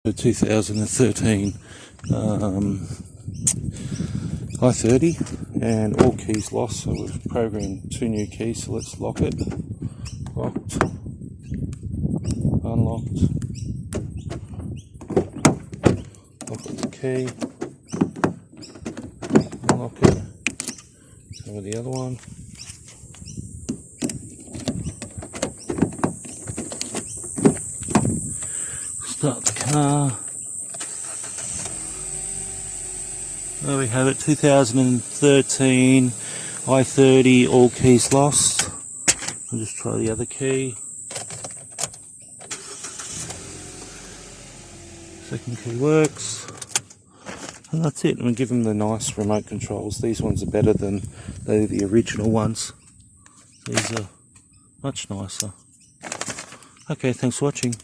2013 i30 and all keys lost, so we've programmed 2 new keys, so let's lock it. Locked, unlocked, lock the key, unlock it, so with the other one. Start the car. There we have it, 2013 i30, all keys lost. I'll just try the other key. Second key works. And that's it. And we give them the nice remote controls. These ones are better than the original ones. These are much nicer. Okay, thanks for watching.